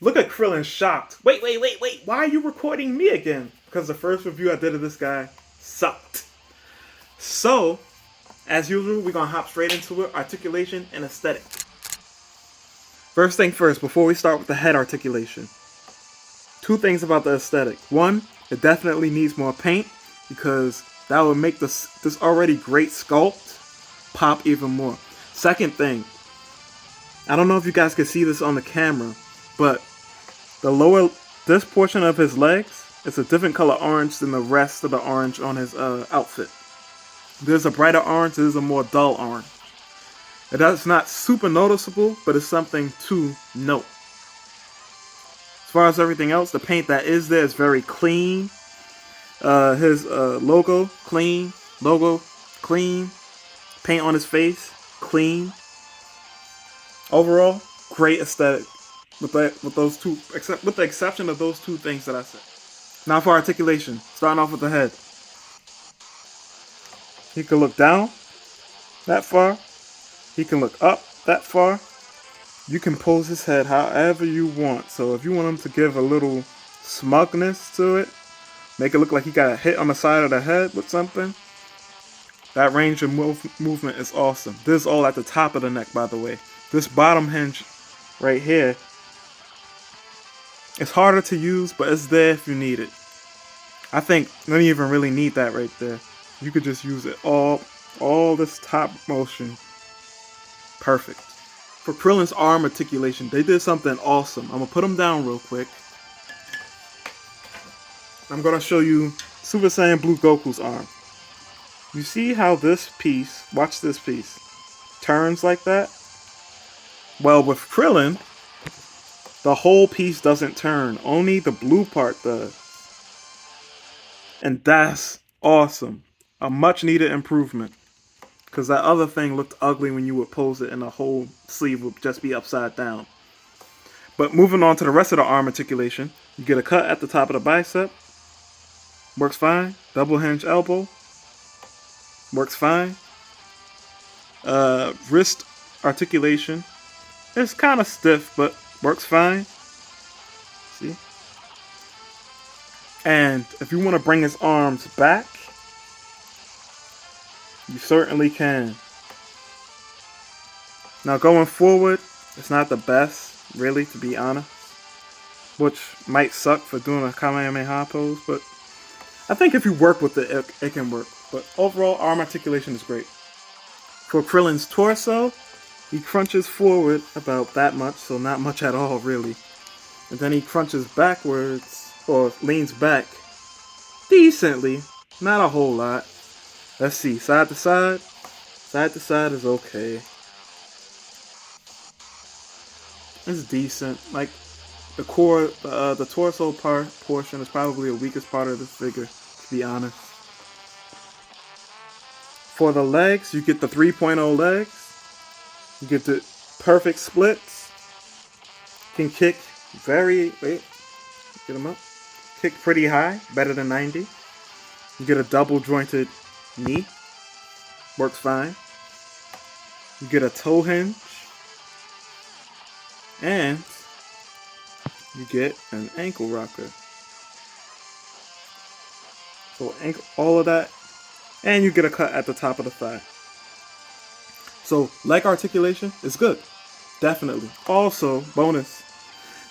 Look at Krillin shocked. Wait. Why are you recording me again? Because the first review I did of this guy sucked. So, as usual, we're going to hop straight into it. Articulation and aesthetic. First thing first, before we start with the head articulation. Two things about the aesthetic. One, it definitely needs more paint because that would make this already great sculpt pop even more. Second thing, I don't know if you guys can see this on the camera, but this portion of his legs, it's a different color orange than the rest of the orange on his outfit. There's a brighter orange, there's a more dull orange. It's not super noticeable, but it's something to note. As far as everything else, the paint that is there is very clean. His logo, clean. Paint on his face, clean. Overall, great aesthetic. With the exception of those two things that I said. Now for articulation, starting off with the head. He can look down that far. He can look up that far. You can pose his head however you want. So if you want him to give a little smugness to it, make it look like he got a hit on the side of the head with something, that range of movement is awesome. This is all at the top of the neck, by the way. This bottom hinge right here, it's harder to use, but it's there if you need it. I think you don't even really need that right there. You could just use it all this top motion. Perfect. For Krillin's arm articulation, they did something awesome. I'm going to put him down real quick. I'm going to show you Super Saiyan Blue Goku's arm. You see how this piece, watch this piece, turns like that? Well, with Krillin, the whole piece doesn't turn. Only the blue part does. And that's awesome. A much needed improvement. Because that other thing looked ugly when you would pose it and the whole sleeve would just be upside down. But moving on to the rest of the arm articulation, you get a cut at the top of the bicep. Works fine. Double hinge elbow. Works fine. Wrist articulation. It's kind of stiff, but works fine. See? And if you want to bring his arms back, you certainly can. Now going forward, it's not the best, really, to be honest. Which might suck for doing a Kamehameha pose, but I think if you work with it, it can work. But overall, arm articulation is great. For Krillin's torso, he crunches forward about that much, so not much at all, really. And then he crunches backwards, or leans back, decently, not a whole lot. Let's see, side to side is okay. It's decent. Like the core, the torso portion is probably the weakest part of this figure, to be honest. For the legs, you get the 3.0 legs. You get the perfect splits. Can kick get them up. Kick pretty high, better than 90. You get a double jointed knee. Works fine. You get a toe hinge. And you get an ankle rocker. So all of that. And you get a cut at the top of the thigh. So leg articulation is good. Definitely. Also, bonus,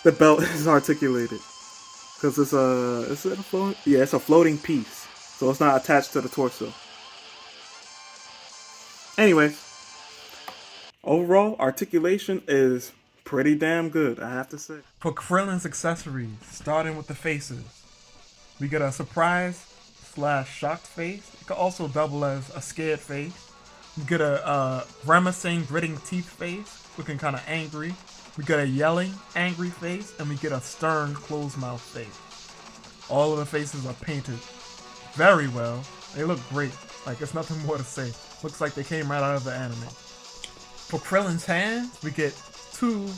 the belt is articulated. Because it's a floating piece. So it's not attached to the torso. Anyway, overall, articulation is pretty damn good, I have to say. For Krillin's accessories, starting with the faces, we get a surprise / shocked face. It could also double as a scared face. You get a grimacing, gritting teeth face, looking kind of angry. We get a yelling, angry face, and we get a stern, closed mouth face. All of the faces are painted very well. They look great. Like, there's nothing more to say. Looks like they came right out of the anime. For Krillin's hands, we get 2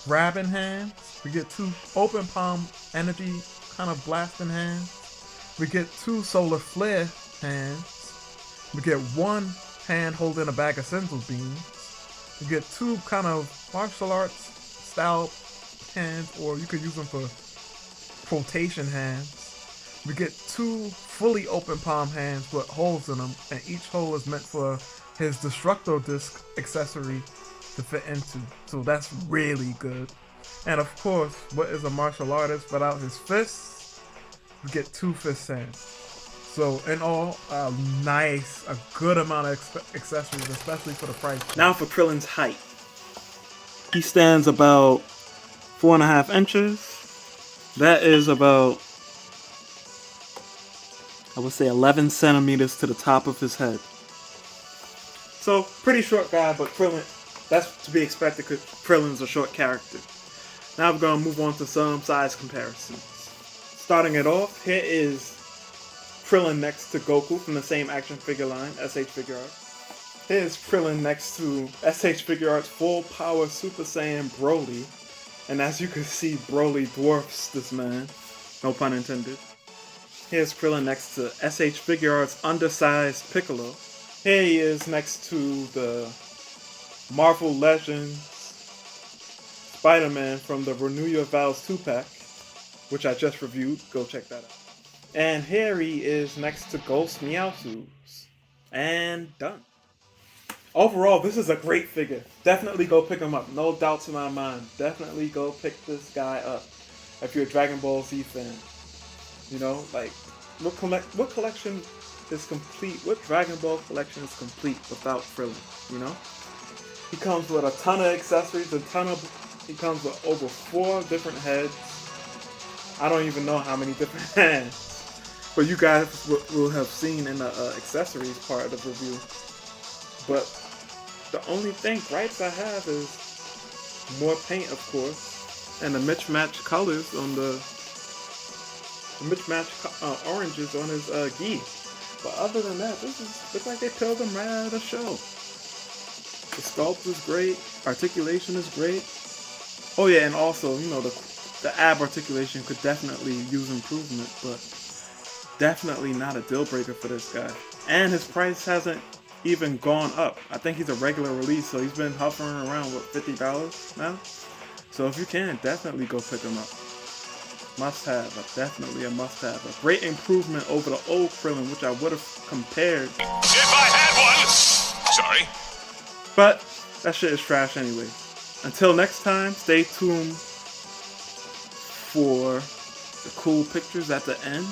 grabbing hands. We get 2 open palm energy kind of blasting hands. We get 2 solar flare hands. We get 1 hand holding a bag of senzu beans. We get 2 kind of martial arts style hands, or you could use them for quotation hands. We get 2 fully open palm hands with holes in them, and each hole is meant for his Destructo Disc accessory to fit into. So that's really good. And of course, what is a martial artist without his fists? We get 2 fist hands. So in all, a good amount of accessories, especially for the price. Now for Krillin's height. He stands about 4.5 inches. That is about, I would say, 11 centimeters to the top of his head. So pretty short guy, but Krillin, that's to be expected because Krillin's a short character. Now we're going to move on to some size comparisons. Starting it off, here is Krillin next to Goku from the same action figure line, S.h Figuarts. Here's Krillin next to S.h Figuarts Full Power Super Saiyan Broly. And as you can see, Broly dwarfs this man. No pun intended. Here's Krillin next to S.h Figuarts Undersized Piccolo. Here he is next to the Marvel Legends Spider-Man from the Renew Your Vows 2-pack, which I just reviewed. Go check that out. And here he is next to Ghost Meowcles. And done. Overall, this is a great figure. Definitely go pick him up. No doubts in my mind. Definitely go pick this guy up if you're a Dragon Ball Z fan. You know, like, what collection is complete? What Dragon Ball collection is complete without Krillin? You know? He comes with a ton of accessories, he comes with over 4 different heads. I don't even know how many different hands. But you guys will have seen in the accessories part of the review. But the only gripes I have is more paint, of course, and the mismatched colors on the mismatched oranges on his gi. But other than that, looks like they peeled him right out of the show. The sculpt is great, articulation is great. Oh yeah, and also, you know, the ab articulation could definitely use improvement, but definitely not a deal breaker for this guy. And his price hasn't even gone up. I think he's a regular release, so he's been hovering around, what, $50 now? So if you can, definitely go pick him up. Must have, definitely a must have. A great improvement over the old Krillin, which I would have compared. If I had one! Sorry. But that shit is trash anyway. Until next time, stay tuned for the cool pictures at the end.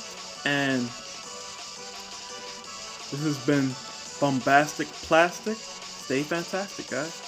And this has been Bombastic Plastic. Stay fantastic, guys.